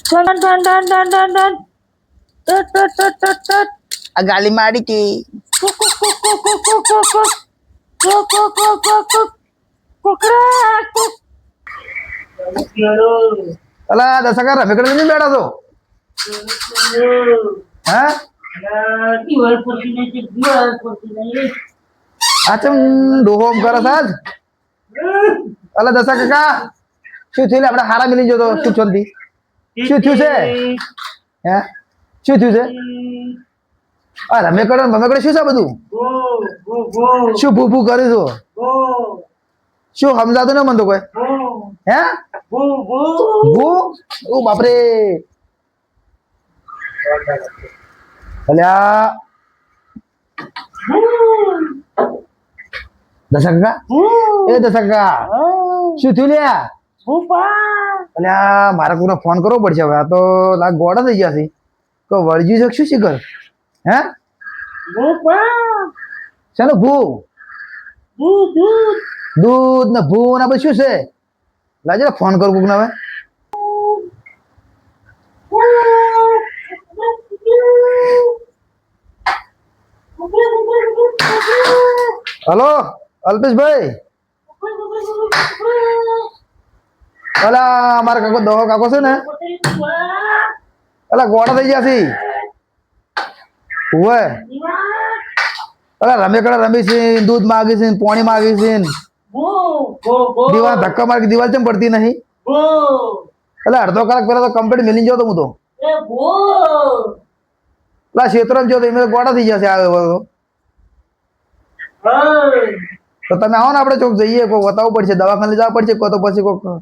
Done ડન ડન ડન ડન ડન ટટ ટટ ટટ ટટ ટટ આ ગાલી મારી કે કુક કુક કુક કુક કુક કુક કુક કુક કુક કુક કુક કુક કુકડા કુક અલા દસકા રમેકડે નહીં બેઠા તો હા દિવાલ પડતી નહીં દિવાલ પડતી નહીં આ ચમ ડોહો કરે સાજ અલા દસા કાકા શું થયું લે આપણે હારા મિલી જતો શું ચોંતી શું થયું છે હે શું થયું છે આ રમેકડે શું છે બધું શું ભૂ ભૂ કરી છો શું સમજાતું ને મન તો કોઈ હે ભૂ ઓ બાપરે અલ્યા દસકા એ દસકા શું થયું લ્યા અલ્યા મારે કોઈને ફોન કરવો પડશે હવે આ તો લાગ ગોડા થઈ ગયા છે તો વળજી છે શું શીખર હે ચાલો ભૂ દૂધ ને ભૂ ને બધું શું છે લાજે ફોન કરું કોક ને હવે હલો અલ્પેશભાઈ અલા મારા કાકો દવા કાકો છે ને અલા ગોડા થઈ ગયા છે ઓવે અલા રમેકડા રમી છે દૂધ માગી છે પાણી માગી છે દિવાલ ધક્કા મારી દિવાલ ચમ પડતી નહીં એટલે અડધો કલાક પહેલા તો કમ્પ્લીટ મિલી ગયો તો હું તો એટલે ક્ષેત્ર જો તો એમ ગોડા થઈ જશે આવ્યો તો તમે આવો ને આપણે ચોક જઈએ કોઈ બતાવવું પડશે દવાખાને જવા પડશે કોઈ તો પછી કોઈ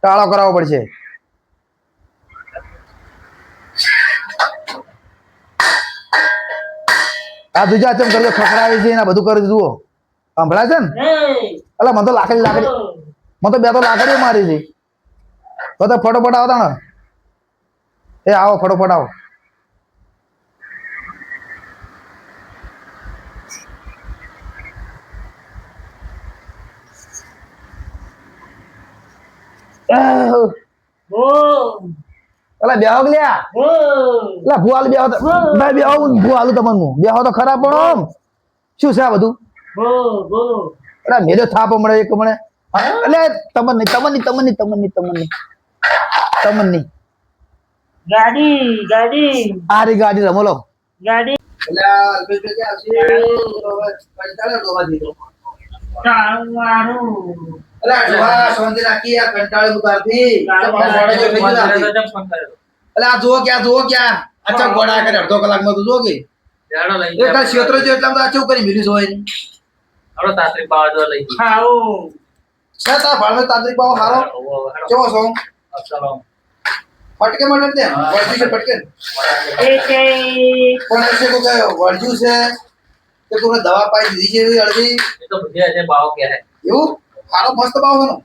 ટાળો કરાવવો પડશે આ દુજા ચમ કરજો ખખડાવી છે ને બધું કરી જુઓ સંભળાય છે ને એટલે મને તો લાકડી મને તો બે તો લાકડીઓ મારી છે તો ફટોફટ આવતા ને એ આવો ફટોફટ આવો અલા બેહો લ્યા અલા ભુવાલ બેહો તો ભાઈ બેહો ભુવાલ તમને બેહો તો ખરા પણ શું છે આ બધું અરે મેરે થાપ મળે એક મળે એટલે તમને ગાડી ગાડી આ રી ગાડી રમો લો ગાડી જુઓ ક્યાં અચ્છા ગોડા કરે અડધો કલાકમાં તું જો કે ક્ષેત્ર જો એટલા બધા કેવું કરી મિલી હોય આપણો તાંત્રિક બાવા જો લઈ ખાઓ છે તાર ભાળમે તાંત્રિક બાવો હારો કેવો છો ફટકે મળે ને વળજુ છે ફટકે પણ એસે કો કે વળજુ છે કે તું દવા પાઈ દીધી છે એવી અડધી એ તો ભૂખ્યા છે બાવો કે હે એવું હારો મસ્ત બાવો છે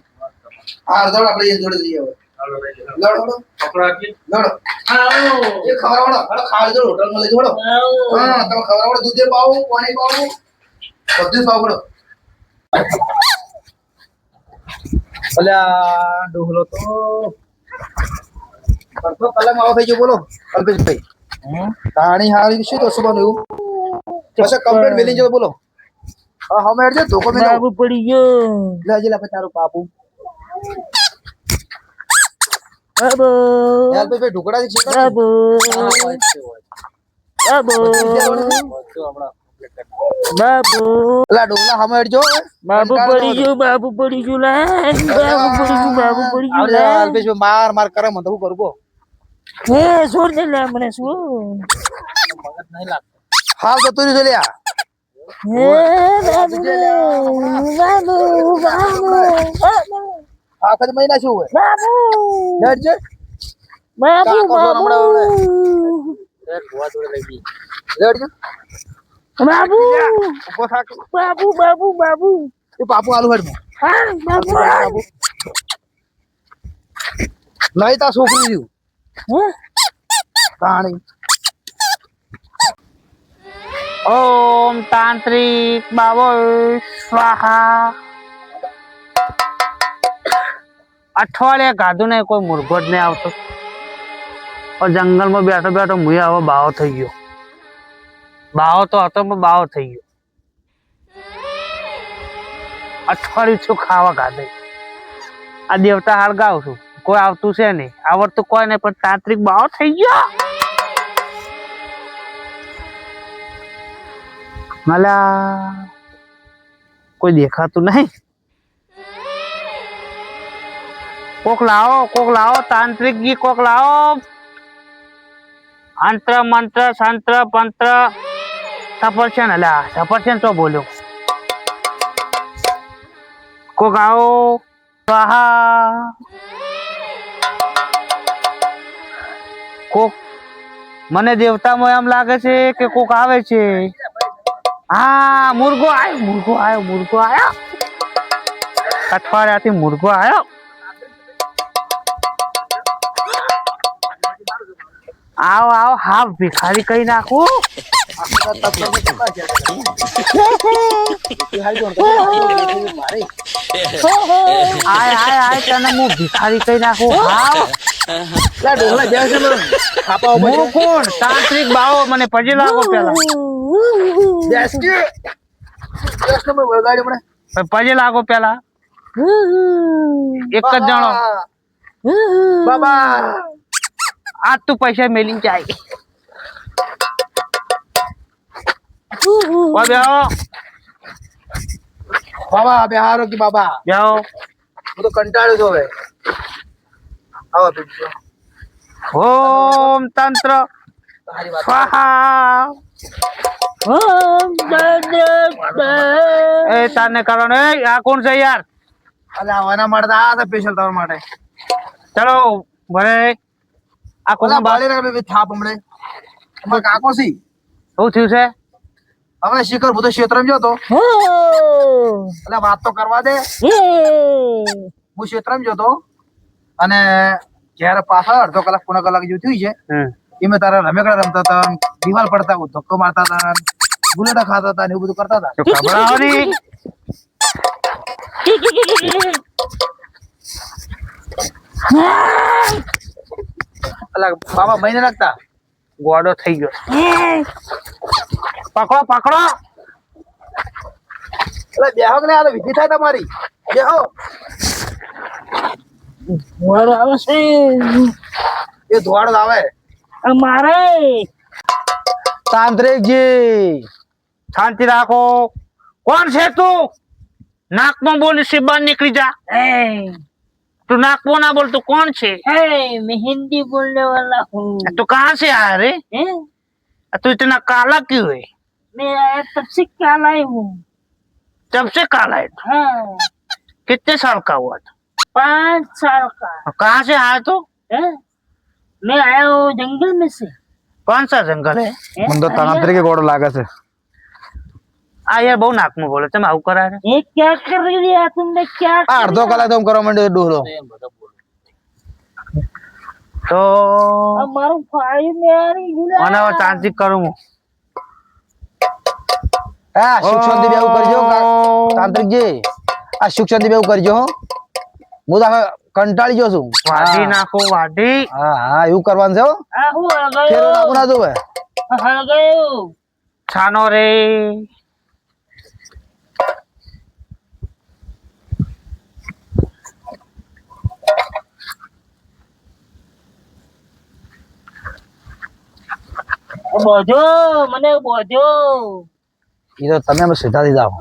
આ અડધો આપણે એ જોડે જઈએ હવે લડો પકડાકી લડો ખાઓ એ ખવડાવડો હડો ખાવા જો હોટલ માં લઈ જોડો હા તમે ખવડાવડો દૂધે પાવો પાણી પાવો બધું પાવડો અલ્યા ડોહલો તો પરસો કલમ આવો થઈ ગયો બોલો અલ્પેશભાઈ તાણી હારી શું તો સુબહ એવું પછી કમ્પ્લીટ મેલી જો બોલો હા હમે હેડ ધોકો મે બાબુ પડી ગયો લેજે લા તારો પાપુ બાબુ અલ્પેશભાઈ ઢુકડા છે બાબુ બાબુ બાબુ લા ડોલા હમે હેડ જો બાબુ પડી ગયું બાબુ પડી ગયું લા બાબુ પડી ગયું આવલે અલ્પેશભાઈ માર માર કરે મને તો હું કરું કો હે છોડ દે લે મને શું મગજ નહીં લાગતો હાલ જતું રહ્યું છે લ્યા હે બાબુ બાબુ બાબુ આખત મહિના શું હોય બાબુ હેડ જે બાબુ બાબુ એ ભુવા જોડે લઈ ગઈ હેડ જે બાબુ ઉભો થાક બાબુ બાબુ બાબુ એ પાપુ આલુ હેડ હા બાબુ બાબુ નહીં તા છોકરી રહ્યું હે તાણી ઓમ તાંત્રિક બાબો સ્વાહા અઠવાડિયા ગાધું ને કોઈ મુરઘોટ નહીં આવતો और जंगल में बैठो बैठो मुझे હવે બાવો થઈ ગયો. બાવો તો હતો પણ બાવો થઈ ગયો. અઠવાડિયું છું ખાવા ખાધે. આ દેવતા હળગાવ છું, કોઈ આવતું છે નહીં, આવડતું કોઈ નહીં, પણ તાંત્રિક બાવો થઈ ગયો. મલા કોઈ દેખાતું નહીં. કોક લાવો તાંત્રિકજી, કોક લાવો. અંત્ર મંત્ર સંત્ર પંત્ર સફરજન, અલ્યા સફરજન તો બોલ્યો. કોક આવો સ્વાહા. કોક મને દેવતામાં એમ લાગે છે કે કોક આવે છે. હા, મુર્ગો આવ્યો. અઠવાડિયાથી મુર્ગો આવ્યો. આવો હા ભિખારી કઈ નાખું. આય તને હું ભિખારી કઈ નાખું. હું કોણ? તાંત્રિક બાવો, મને પજી લાગો પેલા. પજી લાગો પેલા. એક જ જણો બાબા. आज तू पैसा मेली जाए. બાબા બિહારો કે બાબા જાઓ. હું તો કંટાળ્યો છું હવે. આવો પીજો. ઓમ તંત્ર સ્વાહા. એ તાને કરો ને. આ કોણ છે યાર? અલા આવાના મળતા આ સ્પેશિયલ તમારા માટે. ચલો ભરે. આ કોણ બાળી રે બે થાપ હમણે. અમાર કાકો સી શું થયું છે? હવે શિખર હું તો ક્ષેત્રમાં જો તો. એટલે વાત તો કરવા દે. હું ક્ષેત્રમાં જો તો અને જ્યારે પાછળ અડધો કલાક પોણા કલાક જેવું થયું છે એમાં તારા રમેકડા રમતા હતા, દિવાલ પડતા, ધક્કો મારતા હતા, ગુલેટા ખાતા હતા ને એવું બધું કરતા હતા. અલા બાબા મહિને નાખતા ગોડો થઈ ગયો. પકડો. એટલે બેહો કે આ વિધિ થાય તમારી. બેહો. ધોવાડો આવે છે એ ધોવાડો આવે અમારે. તાંત્રિકજી શાંતિ રાખો. કોણ છે તું? નાકમાં બોલી से बाहर निकली जा. तू नाक में ना बोल. तू कौन छे? मैं हिंदी बोलने वाला हूँ. तू कहाँ से आया रे? तू इतना काला क्यों है? मैं आया तब से काला ही हूँ. जब से काला है? हाँ. कितने साल का हुआ था? 5 साल का. कहाँ से आया तू? मैं आया हूँ जंगल में से. कौन सा जंगल है? મને તો તાંત્રિક ગોળો લાગે છે. આ યાર બહુ નાકમાં બોલે. તમે આવું કરા રે? ये क्या कर दिया तुमने? क्या આ અડધો કલાક તો કરવા માંડ્યો ડોહલો. તો हमारा भाई मेरी મને હવે તાંત્રિક કરું હું. હા સુખ શાંતિ બેવું કરજો તાંત્રિકજી. આ સુખ શાંતિ બેવું કરજો. હું તો હવે કંટાળી ગયો છું. વાઢી નાખો વાઢી. હા એવું કરવાનું છે. आहू आ ફેરો गयो. નાખું ના જોવે. आ गयो. છાનો રે. बोझो मने बोझो. એ તો તમે અમે સીધા થઈ જાઓ.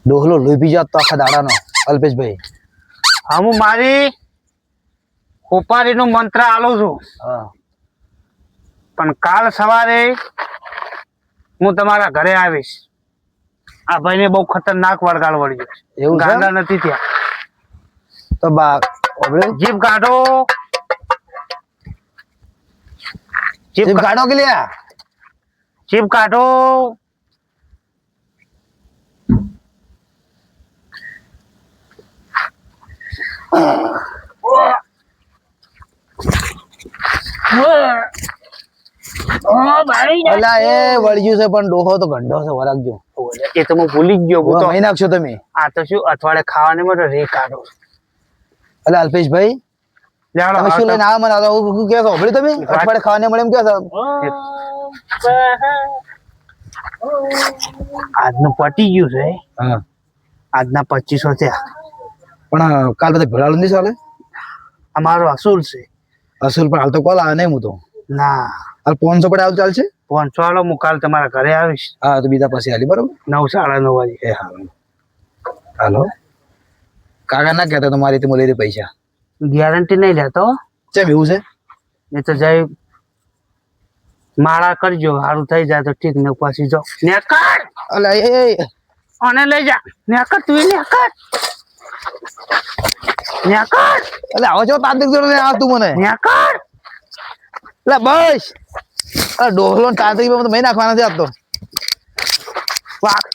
ડોહલો લોહી પી જાત તો આખા દાડાનો. અલ્પેશભાઈ હું મારી ખોપારીનું મંત્ર આલું છું. હા પણ કાલ સવારે હું તમારા ઘરે આવીશ. આ ભાઈને બહુ ખતરનાક વળગાડ વળ્યો છે. એવું છે? ગાંડા નથી ત્યાં. તો બા ઓબળે જીભ કાઢો. જીભ કાઢો કે લ્યા. જીભ કાઢો. भाई અલા એ વળગ્યું છે પણ ડોહો તો ગંડો છે. વરાગજો. એ તો હું ભૂલી જ ગયો. હું તો મહી નાખશો તમે. આ તો શું અઠવાડિયે ખાવાને માટે રે કાઢો. અલા અલ્પેશભાઈ લેવડો તમે શું લઈને આવો મને આ તો હું કે છો ભળી તમે અઠવાડિયે ખાવાને મળે એમ કે છો આજનું પટી ગયું છે હા આજના 2500 થયા પણ કાલ બધા ભેળાળું નહીં ચાલે અમારો અસૂલ છે અસલ પણ હાલ તો કોલ આવે નહીં હું તો ના હાલ 500 પડે આવું ચાલશે 500 વાળો હું કાલ તમારા ઘરે આવીશ હા તો બીજા પછી હાલી બરોબર 9:30 વાગે એ હાલો હાલો કાકા ના કહેતા તમારી રીતે લઈ દે પૈસા ગેરંટી નહીં લેતો કેમ એવું છે એ તો જઈ માળા કરજો સારું થઈ જાય તો ઠીક ને પછી જો નેકર અલે એ અને લઈ જા નેકર તું નેકર નેકર અલે આવો છો તાંત્રિક જોડે આવતું મને નેકર એટલે બસ અરે ડોહલો ને તાંત્રિક માં તો મેં નાખવાના છે આજ તો વાક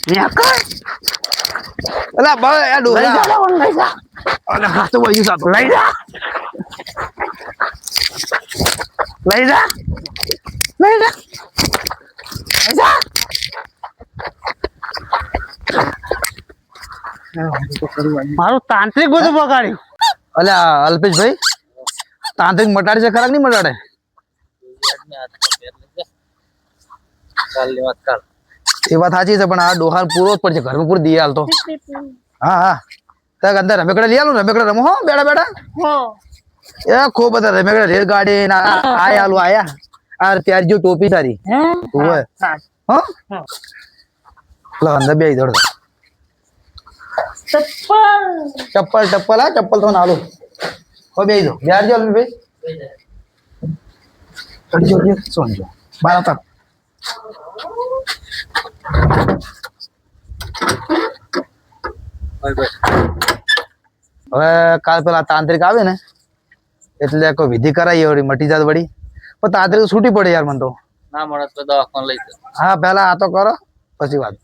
નેકર અલે બસ આ લઈ ડોહલા જા લઈ જા અલે હા તો વળી સાતો લઈ જા લઈ જા લઈ જા લઈ જા મારું તાંત્રિક બધું બગાડ્યું અલે અલ્પેશભાઈ તાંત્રિક મટાડે છે ખરા કે નહીં મટાડે કાલની વાત કાલ એ વાત સાચી છે પણ આ ડોહાર પૂરો જ પડશે ઘરમાં પૂરી દઈએ હાલ તો હા હા ત્યાં અંદર રમેકડા લઈ આલું રમેકડા રમો હો બેડા બેડા એ ખૂબ બધા રમેકડા રેલ ગાડી આયા આ ત્યાર જો ટોપી તારી ઓય હો લો અંદર બે દોડ ચપ્પલ ચપ્પલ આ ચપ્પલ તો નાલું હો બે દો યાર જો ભાઈ કરજો જે સોનજો બાર તક હવે કાલ પેલા તાંત્રિક આવે ને એટલે કોઈ વિધિ કરાવી વળી મટી જાત વળી પણ તાંત્રિક છૂટી પડે યાર મને તો ના મળે તો દવાખાને લઈ જાઓ. હા પેલા આ તો કરો પછી વાત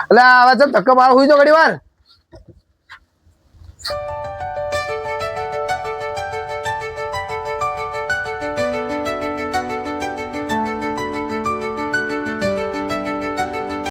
એટલે હવે ચાલ ધક્કો બાર હુઈ જો ઘડી વાર